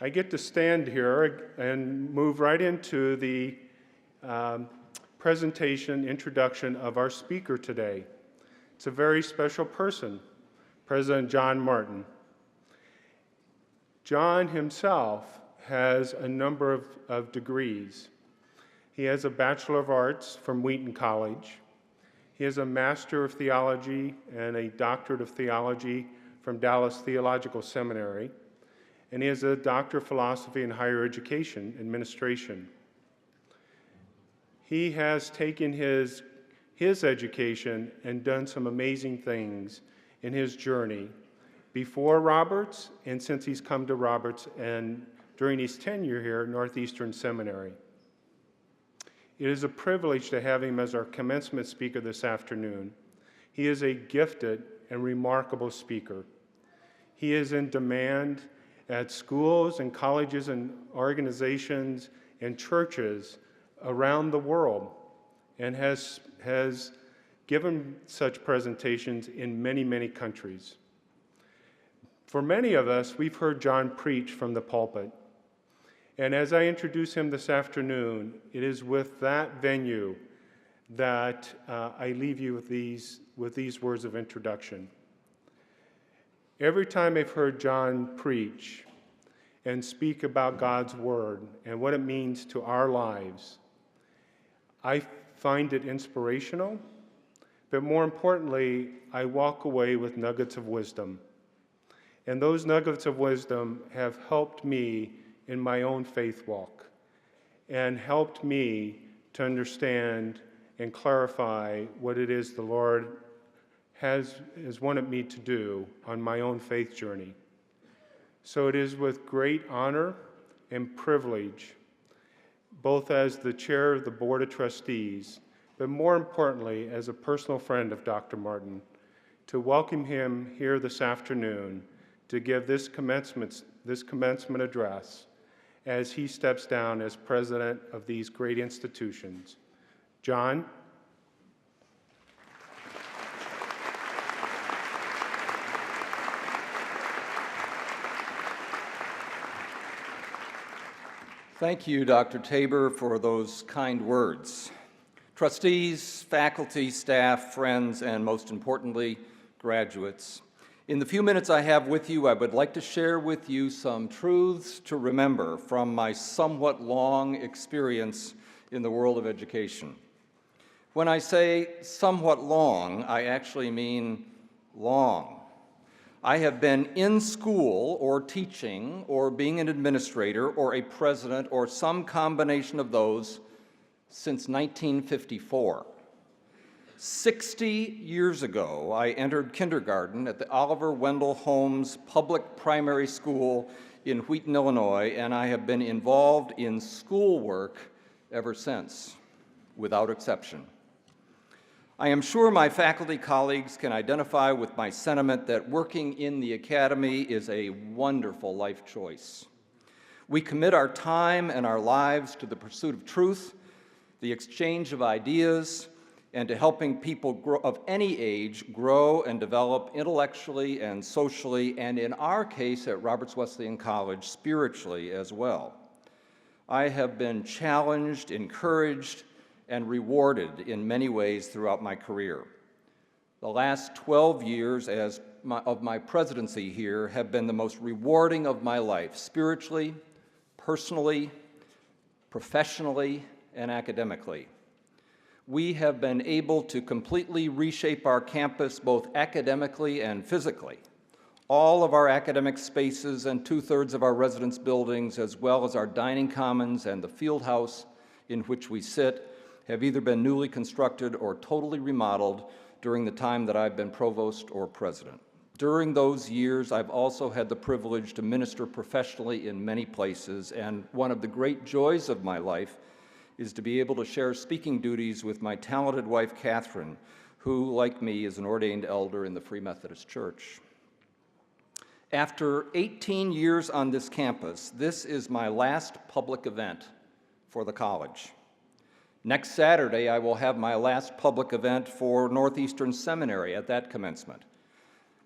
I get to stand here and move right into the presentation, introduction of our speaker today. It's a very special person, President John Martin. John himself has a number of degrees. He has a Bachelor of Arts from Wheaton College. He has a Master of Theology and a Doctorate of Theology from Dallas Theological Seminary. And he has a Doctor of Philosophy in Higher Education Administration. He has taken his education and done some amazing things in his journey before Roberts and since he's come to Roberts and during his tenure here at Northeastern Seminary. It is a privilege to have him as our commencement speaker this afternoon. He is a gifted and remarkable speaker. He is in demand at schools and colleges and organizations and churches around the world and has given such presentations in many, many countries. For many of us, we've heard John preach from the pulpit. And as I introduce him this afternoon, it is with that venue that I leave you with these words of introduction. Every time I've heard John preach and speak about God's Word and what it means to our lives, I find it inspirational, but more importantly, I walk away with nuggets of wisdom. And those nuggets of wisdom have helped me in my own faith walk and helped me to understand and clarify what it is the Lord has wanted me to do on my own faith journey. So it is with great honor and privilege, both as the chair of the Board of Trustees, but more importantly, as a personal friend of Dr. Martin, to welcome him here this afternoon to give this commencement address as he steps down as president of these great institutions. John? Thank you, Dr. Tabor, for those kind words. Trustees, faculty, staff, friends, and most importantly, graduates, in the few minutes I have with you, I would like to share with you some truths to remember from my somewhat long experience in the world of education. When I say somewhat long, I actually mean long. I have been in school or teaching or being an administrator or a president or some combination of those since 1954. 60 years ago, I entered kindergarten at the Oliver Wendell Holmes Public Primary School in Wheaton, Illinois, and I have been involved in schoolwork ever since, without exception. I am sure my faculty colleagues can identify with my sentiment that working in the academy is a wonderful life choice. We commit our time and our lives to the pursuit of truth, the exchange of ideas, and to helping people of any age grow and develop intellectually and socially, and in our case at Roberts Wesleyan College, spiritually as well. I have been challenged, encouraged, and rewarded in many ways throughout my career. The last 12 years of my presidency here have been the most rewarding of my life, spiritually, personally, professionally, and academically. We have been able to completely reshape our campus both academically and physically. All of our academic spaces and 2/3 of our residence buildings, as well as our dining commons and the field house in which we sit, have either been newly constructed or totally remodeled during the time that I've been provost or president. During those years, I've also had the privilege to minister professionally in many places, and one of the great joys of my life is to be able to share speaking duties with my talented wife, Catherine, who, like me, is an ordained elder in the Free Methodist Church. After 18 years on this campus, this is my last public event for the college. Next Saturday, I will have my last public event for Northeastern Seminary at that commencement.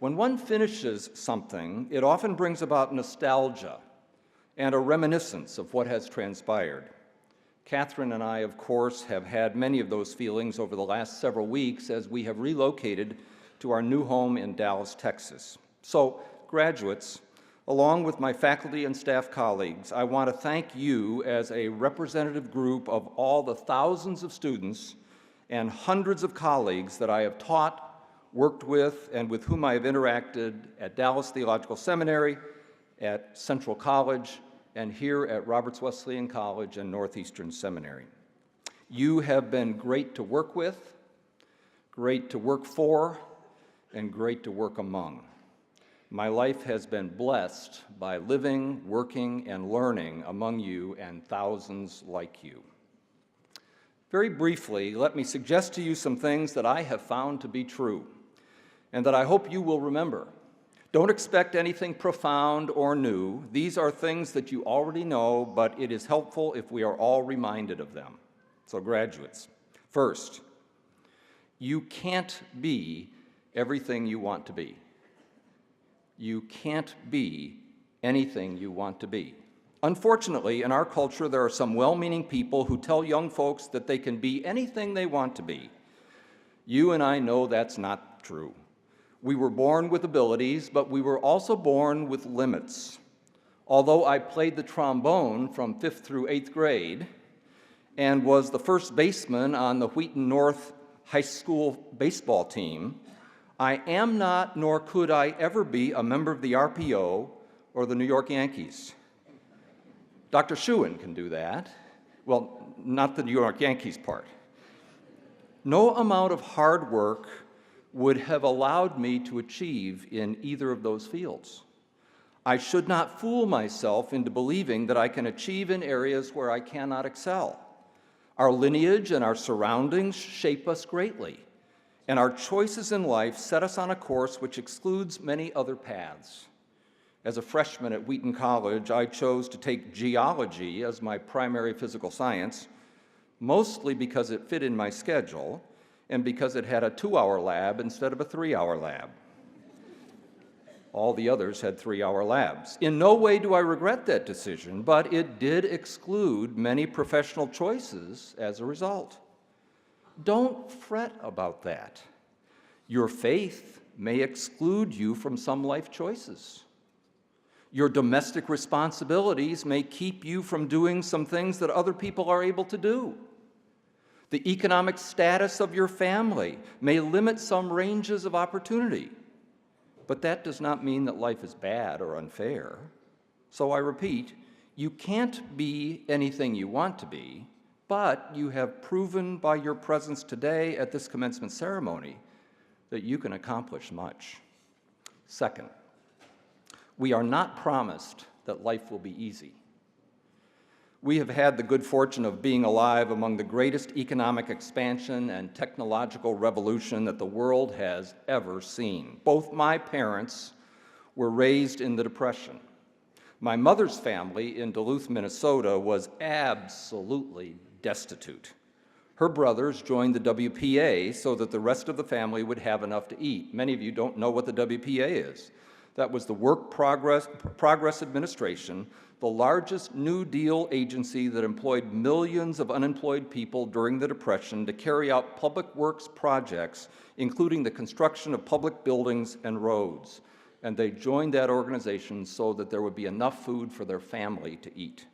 When one finishes something, it often brings about nostalgia and a reminiscence of what has transpired. Catherine and I, of course, have had many of those feelings over the last several weeks as we have relocated to our new home in Dallas, Texas. So, graduates, along with my faculty and staff colleagues, I want to thank you as a representative group of all the thousands of students and hundreds of colleagues that I have taught, worked with, and with whom I have interacted at Dallas Theological Seminary, at Central College, and here at Roberts Wesleyan College and Northeastern Seminary. You have been great to work with, great to work for, and great to work among. My life has been blessed by living, working, and learning among you and thousands like you. Very briefly, let me suggest to you some things that I have found to be true and that I hope you will remember. Don't expect anything profound or new. These are things that you already know, but it is helpful if we are all reminded of them. So, graduates, first, you can't be everything you want to be. You can't be anything you want to be. Unfortunately, in our culture, there are some well-meaning people who tell young folks that they can be anything they want to be. You and I know that's not true. We were born with abilities, but we were also born with limits. Although I played the trombone from 5th through 8th grade and was the first baseman on the Wheaton North High School baseball team, I am not, nor could I ever be, a member of the RPO or the New York Yankees. Dr. Schuin can do that. Well, not the New York Yankees part. No amount of hard work would have allowed me to achieve in either of those fields. I should not fool myself into believing that I can achieve in areas where I cannot excel. Our lineage and our surroundings shape us greatly, and our choices in life set us on a course which excludes many other paths. As a freshman at Wheaton College, I chose to take geology as my primary physical science, mostly because it fit in my schedule and because it had a 2-hour lab instead of a 3-hour lab. All the others had 3-hour labs. In no way do I regret that decision, but it did exclude many professional choices as a result. Don't fret about that. Your faith may exclude you from some life choices. Your domestic responsibilities may keep you from doing some things that other people are able to do. The economic status of your family may limit some ranges of opportunity. But that does not mean that life is bad or unfair. So I repeat, you can't be anything you want to be, but you have proven by your presence today at this commencement ceremony that you can accomplish much. Second, we are not promised that life will be easy. We have had the good fortune of being alive among the greatest economic expansion and technological revolution that the world has ever seen. Both my parents were raised in the Depression. My mother's family in Duluth, Minnesota was absolutely destitute. Her brothers joined the WPA so that the rest of the family would have enough to eat. Many of you don't know what the WPA is. That was the Work Progress Administration, the largest New Deal agency that employed millions of unemployed people during the Depression to carry out public works projects, including the construction of public buildings and roads. And they joined that organization so that there would be enough food for their family to eat.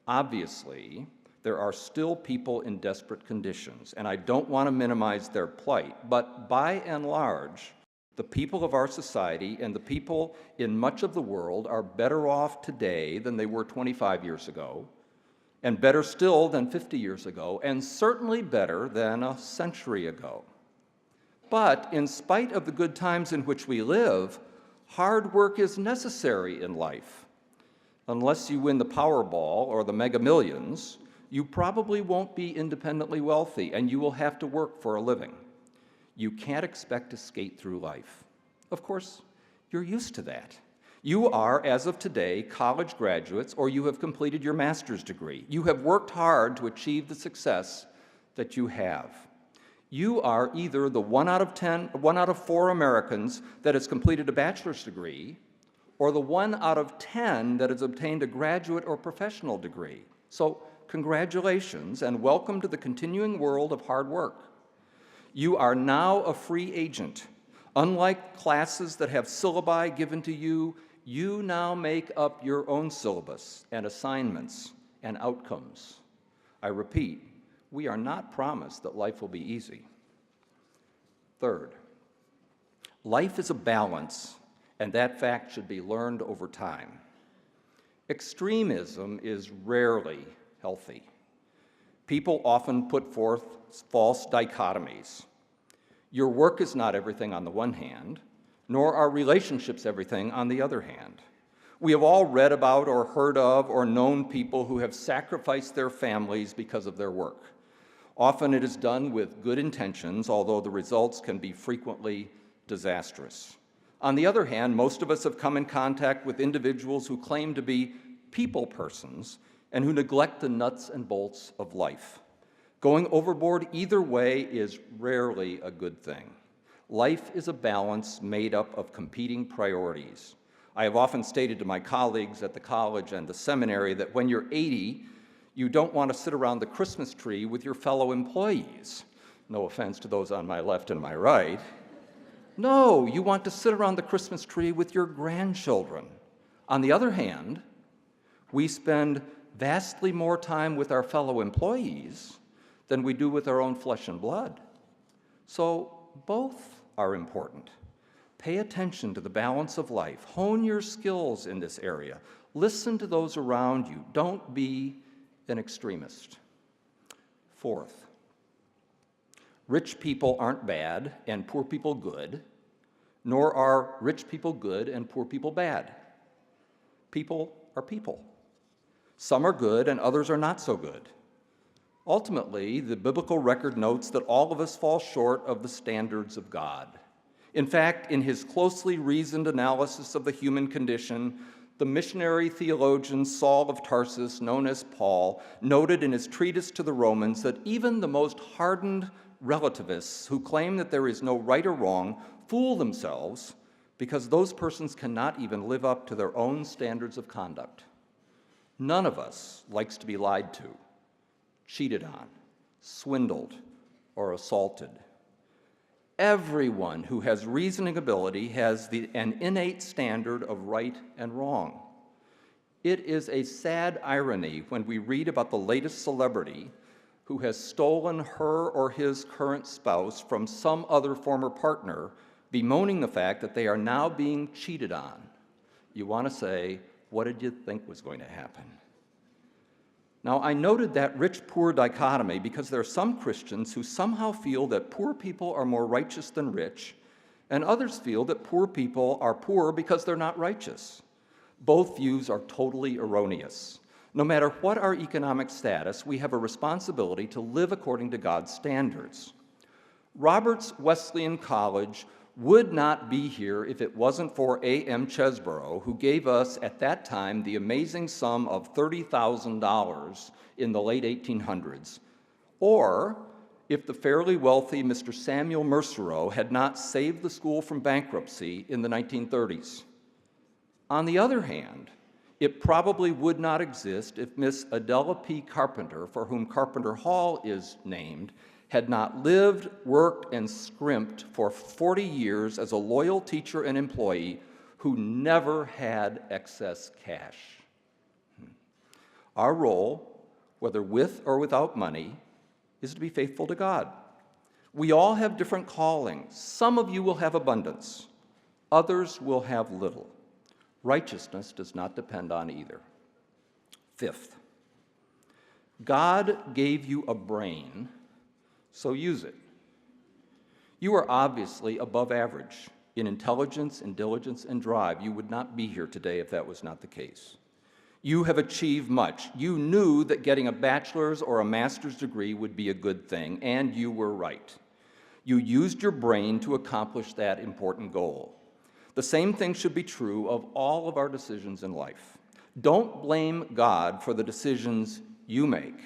Obviously, there are still people in desperate conditions, and I don't want to minimize their plight, but by and large, the people of our society and the people in much of the world are better off today than they were 25 years ago, and better still than 50 years ago, and certainly better than a century ago. But in spite of the good times in which we live, hard work is necessary in life. Unless you win the Powerball or the Mega Millions, you probably won't be independently wealthy, and you will have to work for a living. You can't expect to skate through life. Of course, you're used to that. You are, as of today, college graduates, or you have completed your master's degree. You have worked hard to achieve the success that you have. You are either the 1 out of 4 Americans that has completed a bachelor's degree, or the 1 out of 10 that has obtained a graduate or professional degree. So congratulations and welcome to the continuing world of hard work. You are now a free agent. Unlike classes that have syllabi given to you, you now make up your own syllabus and assignments and outcomes. I repeat, we are not promised that life will be easy. Third, life is a balance, and that fact should be learned over time. Extremism is rarely healthy. People often put forth false dichotomies. Your work is not everything on the one hand, nor are relationships everything on the other hand. We have all read about or heard of or known people who have sacrificed their families because of their work. Often it is done with good intentions, although the results can be frequently disastrous. On the other hand, most of us have come in contact with individuals who claim to be people persons and who neglect the nuts and bolts of life. Going overboard either way is rarely a good thing. Life is a balance made up of competing priorities. I have often stated to my colleagues at the college and the seminary that when you're 80, you don't want to sit around the Christmas tree with your fellow employees. No offense to those on my left and my right. No, you want to sit around the Christmas tree with your grandchildren. On the other hand, we spend vastly more time with our fellow employees than we do with our own flesh and blood. So both are important. Pay attention to the balance of life. Hone your skills in this area. Listen to those around you. Don't be an extremist. Fourth, rich people aren't bad and poor people good, nor are rich people good and poor people bad. People are people. Some are good and others are not so good. Ultimately, the biblical record notes that all of us fall short of the standards of God. In fact, in his closely reasoned analysis of the human condition, the missionary theologian Saul of Tarsus, known as Paul, noted in his treatise to the Romans that even the most hardened relativists who claim that there is no right or wrong fool themselves because those persons cannot even live up to their own standards of conduct. None of us likes to be lied to, cheated on, swindled, or assaulted. Everyone who has reasoning ability has an innate standard of right and wrong. It is a sad irony when we read about the latest celebrity who has stolen her or his current spouse from some other former partner, bemoaning the fact that they are now being cheated on. You want to say, what did you think was going to happen? Now, I noted that rich-poor dichotomy because there are some Christians who somehow feel that poor people are more righteous than rich, and others feel that poor people are poor because they're not righteous. Both views are totally erroneous. No matter what our economic status, we have a responsibility to live according to God's standards. Roberts Wesleyan College would not be here if it wasn't for A.M. Chesborough, who gave us at that time the amazing sum of $30,000 in the late 1800s, or if the fairly wealthy Mr. Samuel Mercereau had not saved the school from bankruptcy in the 1930s. On the other hand, it probably would not exist if Miss Adela P. Carpenter, for whom Carpenter Hall is named, had not lived, worked, and scrimped for 40 years as a loyal teacher and employee who never had excess cash. Our role, whether with or without money, is to be faithful to God. We all have different callings. Some of you will have abundance. Others will have little. Righteousness does not depend on either. Fifth, God gave you a brain, so use it. You are obviously above average in intelligence and diligence and drive. You would not be here today if that was not the case. You have achieved much. You knew that getting a bachelor's or a master's degree would be a good thing, and you were right. You used your brain to accomplish that important goal. The same thing should be true of all of our decisions in life. Don't blame God for the decisions you make.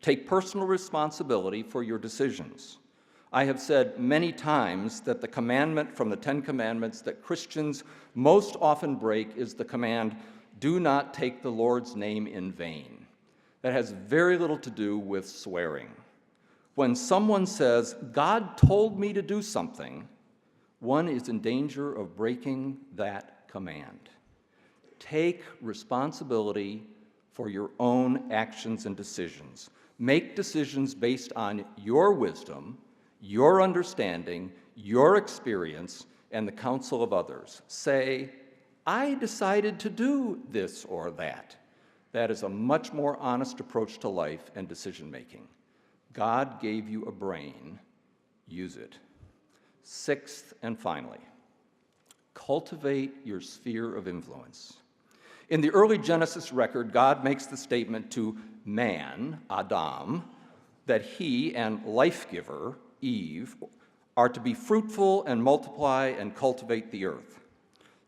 Take personal responsibility for your decisions. I have said many times that the commandment from the Ten Commandments that Christians most often break is the command, do not take the Lord's name in vain. That has very little to do with swearing. When someone says, God told me to do something, one is in danger of breaking that command. Take responsibility for your own actions and decisions. Make decisions based on your wisdom, your understanding, your experience, and the counsel of others. Say, I decided to do this or that. That is a much more honest approach to life and decision-making. God gave you a brain. Use it. Sixth and finally, cultivate your sphere of influence. In the early Genesis record, God makes the statement to man, Adam, that he and life-giver, Eve, are to be fruitful and multiply and cultivate the earth.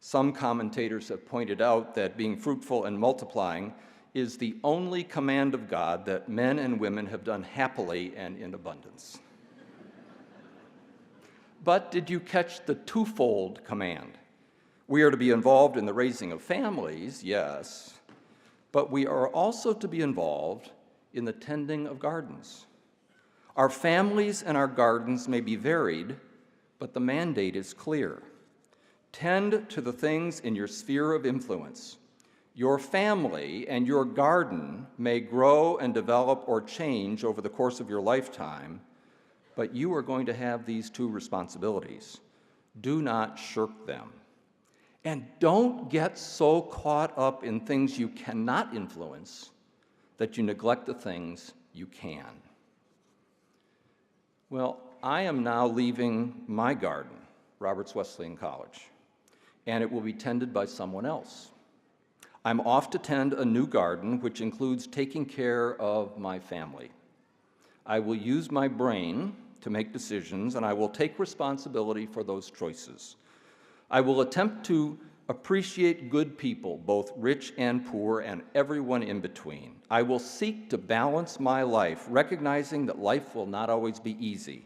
Some commentators have pointed out that being fruitful and multiplying is the only command of God that men and women have done happily and in abundance. But did you catch the twofold command? We are to be involved in the raising of families, yes, but we are also to be involved in the tending of gardens. Our families and our gardens may be varied, but the mandate is clear. Tend to the things in your sphere of influence. Your family and your garden may grow and develop or change over the course of your lifetime, but you are going to have these two responsibilities. Do not shirk them. And don't get so caught up in things you cannot influence that you neglect the things you can. Well, I am now leaving my garden, Roberts Wesleyan College, and it will be tended by someone else. I'm off to tend a new garden, which includes taking care of my family. I will use my brain to make decisions, and I will take responsibility for those choices. I will attempt to appreciate good people, both rich and poor, and everyone in between. I will seek to balance my life, recognizing that life will not always be easy,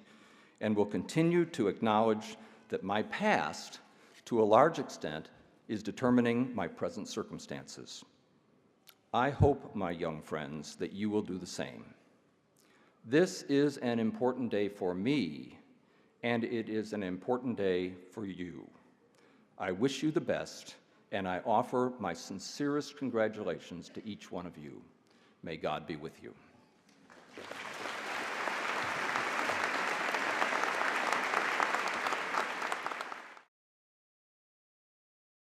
and will continue to acknowledge that my past, to a large extent, is determining my present circumstances. I hope, my young friends, that you will do the same. This is an important day for me, and it is an important day for you. I wish you the best, and I offer my sincerest congratulations to each one of you. May God be with you.